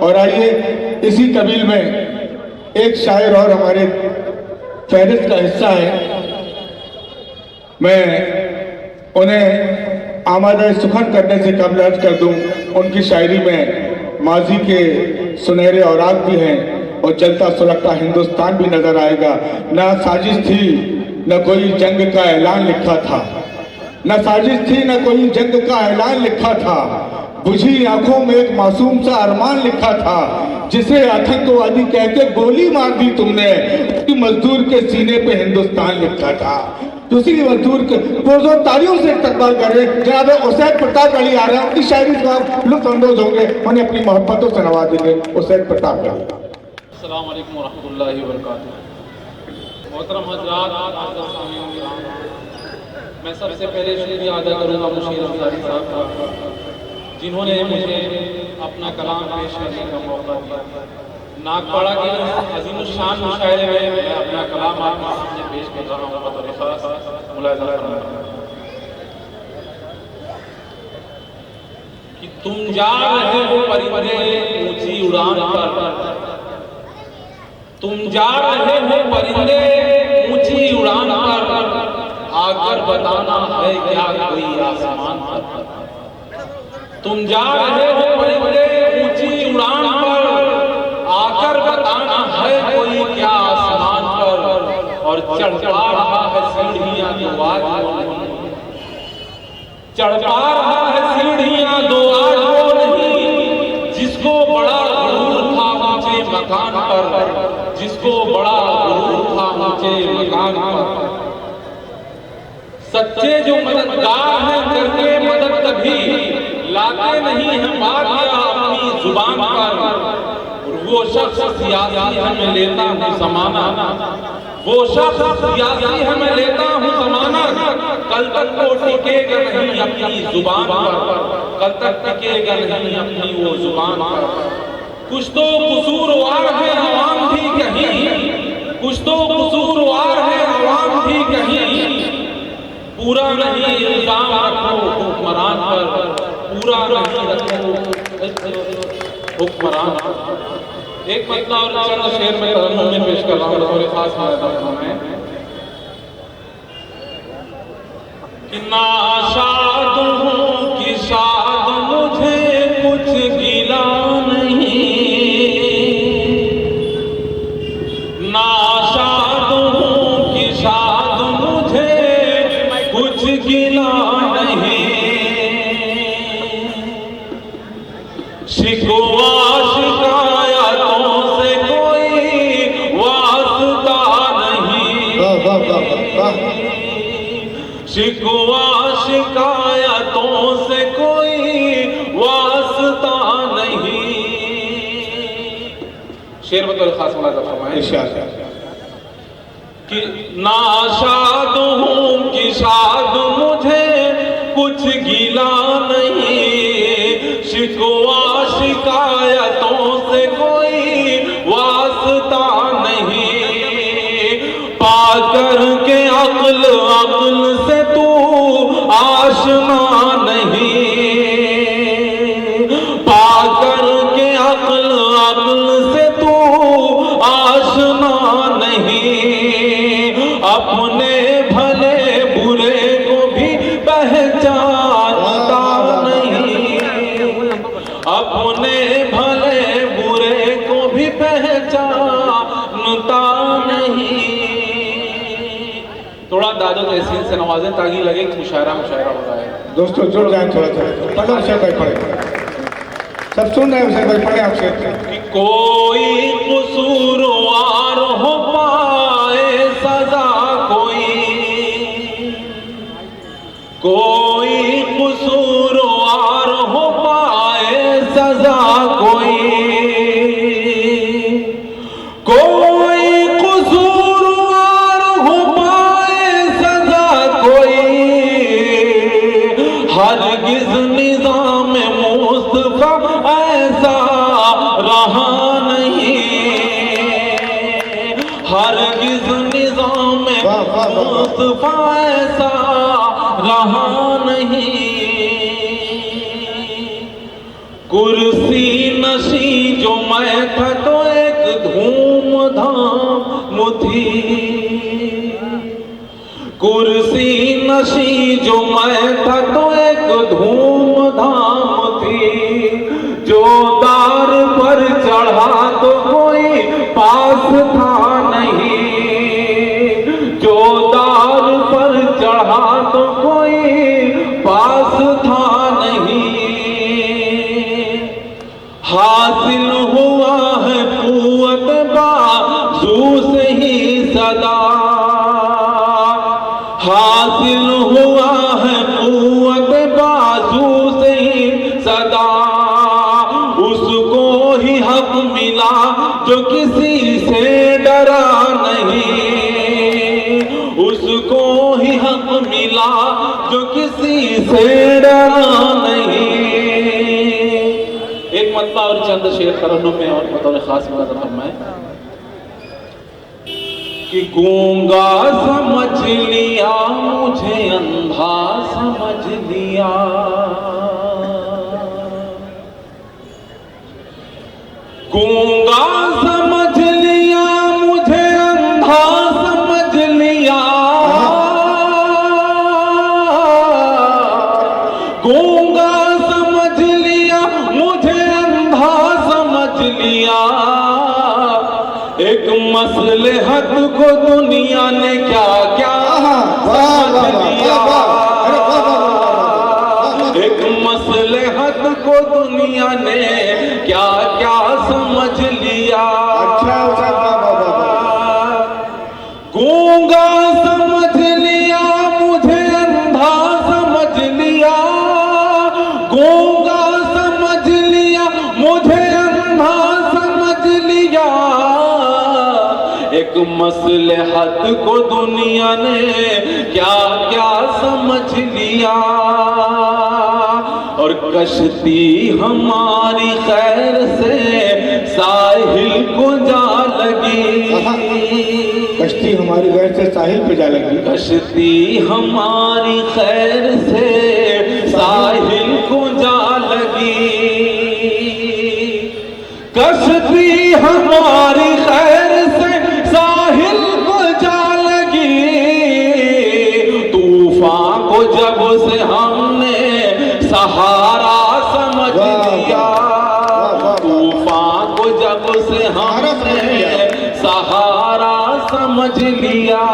और आइए इसी कबील में एक शायर और हमारे फहरिस्त का हिस्सा है, मैं उन्हें आमादा सुखन करने से कबल अर्ज कर दूं, उनकी शायरी में माजी के सुनहरे औराक भी हैं और चलता सुलगता हिंदुस्तान भी नजर आएगा। ना साजिश थी न कोई जंग का ऐलान लिखा था, न साजिश थी न कोई जंग का ऐलान लिखा था, बुझी आंखों में एक मासूम सा अरमान लिखा था, जिसे आतंकवादी कहते गोली मार दी तुमने, उसी मजदूर के सीने पे हिंदुस्तान लिखा था। उसी मजदूर के जोर तालियों से इस्तकबाल करें जनाब हुसैन प्रताप अली आ रहे हैं, उनकी शायरी से आप लुत्फ अंदोज होंगे, उन्हें अपनी मोहब्बतों से नवाजेंगे। हुसैन प्रताप अली। अस्सलाम वालेकुम रहमतुल्लाहि व बरकातुहू। मोहतरम हज़रात, मैं सबसे पहले शुक्रिया अदा करूँगा मुशीर अंसारी साहब का, जिन्होंने मुझे अपना कलाम पेश करने का मौका दिया। नागपाड़ा के अज़ीमुश्शान मुशायरे में मैं अपना कलाम आपके सामने पेश कर रहा हूँ बतौर खास मुलाहिज़ा फरमाएं कि तुम जा रहे हो परिंदे ऊंची उड़ान पर, तुम जा रहे हो परिंदे ऊंची उड़ान पर, आकर बताना है क्या कोई आसमान पर। तुम जा रहे हो परिंदे ऊंची उड़ान पर, आकर बताना है कोई क्या आसमान पर। और चढ़ पा रहा है सीढ़ियां तो आज वो नहीं, चढ़ पा रहा है सीढ़ियां तो आज वो नहीं, जिसको बड़ा गुरूर था ऊंचे मकान पर, जिसको बड़ा गुरूर था ऊंचे मकान पर। सच्चे जो मददगार हैं करके मदद कभी लाते नहीं हैं बात अपनी जुबान पर। वो शख्स सियासी है मैं लेता हूँ समाना, वो शख्स सियासी है मैं लेता हूँ समाना, कल तक वो टिकेगा नहीं अपनी जुबान पर, कल तक टिकेगा नहीं अपनी वो जुबान पर। कुछ तो कसूरवार है आवाम भी कहीं, कुछ तो कसूरवार है आवाम भी कहीं, पूरा नहीं इल्जाम रखो हुक्मरान पर, पूरा नहीं रखो हुक्मरान पर। एक मतलब और चंद शेर में तरन्नुम में पेश कर रहा हूँ बतौर खास मुलाहिज़ा में कि नाशाद हूँ कि शाद मुझे कुछ गिला नहीं, नाशाद हूँ कि शाद मुझे कुछ गिला नहीं, शिकवा शिकायतों से कोई वास्ता नहीं, शिकवा शिकायतों से कोई वास्ता नहीं। शेर बतौर खास मुलाहिज़ा फरमाएं कि नाशाद हूँ कि शाद मुझे कुछ गिला नहीं, शिकवा शिकायतों से कोई वास्ता नहीं, पाकर के अक्ल अक्ल से तू आशना नहीं, पाकर के अक्ल अक्ल से तू आशना नहीं, अपने भले बुरे को भी पहचानता नहीं, अपने भले बुरे को भी पहचानता नहीं। थोड़ा दादो तहसीन से नवाजें ताकि लगे कि मुशायरा मुशायरा हो रहा है। दोस्तों जुड़ जाए थोड़ा सा, पढ़ो शेर भाई पढ़े, सब सुन रहे हैं शेर भाई पढ़े आप शेर कि कोई कसूरवार हो पाए सजा कोई कसूरवार हो पाए सजा कोई कसूरवार हो पाए सजा कोई, हरगिज़ निज़ाम मुस्तफा ऐसा रहा नहीं, हरगिज़ निज़ाम मुस्तफा ऐसा रहा नहीं। कुर्सी नशी जो जो मैं था तो एक धूमधाम थी, जो दार पर चढ़ा तो कोई पास था नहीं, जो दार पर चढ़ा तो कोई पास था नहीं। हासिल हुआ है कुव्वत बाजू से ही सदा, हासिल हुआ है कुव्वत बाजू से ही सदा। उसको ही हक मिला जो किसी से डरा नहीं, उसको ही हक मिला जो किसी से डरा नहीं। एक मतला और चंद शेर तरन्नुम में और बतौर खास मुलाज़ा फरमाएं कि गूंगा समझ लिया मुझे अंधा समझ लिया, गूंगा समझ लिया मुझे अंधा समझ लिया, गूंगा समझ लिया मुझे अंधा समझ लिया। एक मसलहत को दुनिया ने क्या क्या समझ लिया, एक मसलहत को दुनिया ने क्या क्या समझ लिया। गूंगा समझ लिया मुझे अंधा समझ लिया, गूंगा समझ लिया मुझे अंधा समझ लिया। एक मसलहत को दुनिया ने क्या क्या समझ लिया। और कश्ती हमारी खैर से साहिल को जा लगी, कश्ती हमारी गैर से साहिल पे जा लगी, कश्ती हमारी खैर से साहिल को जा लगी, कश्ती हमारी खैर से साहिल को जा लगी। तूफान को जब से हमने सहारा समझ लिया, तूफान को जब से हमने सहारा समझ लिया।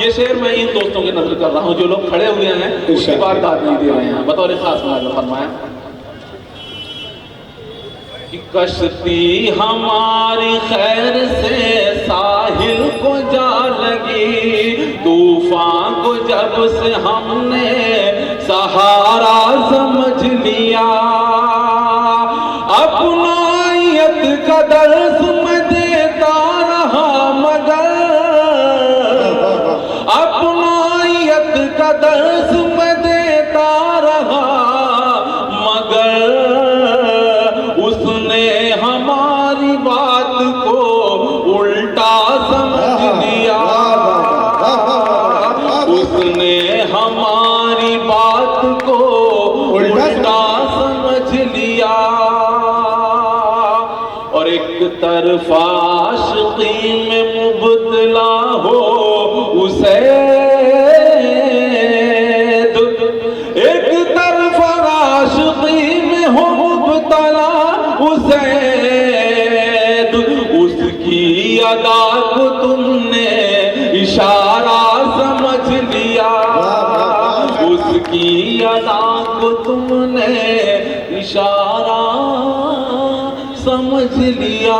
ये शेर मैं इन दोस्तों के नजर कर रहा हूं जो लोग खड़े हुए हैं, उसकी बार दाद नहीं दे रहे हैं। बतौर खास मुलाज़ा फरमाया कि कश्ती हमारी खैर से साहिल को जा लगी, तूफान को जब से हमने सहारा समझ लिया। अपनायत का दर्स मैं देता रहा मगर, अपनायत का दर्स मैं देता रहा मगर, उसने हमारी बात को उल्टा समझ लिया, उसने हमारी बात को उल्टा समझ लिया। और एक तरफ आशिकी में मुबतला हो उसे, एक तरफ आशिकी में हो मुबतला उसे, उसकी अदा को तुमने इशारा समझ लिया, उसकी अदा को तुमने इशारा समझ लिया।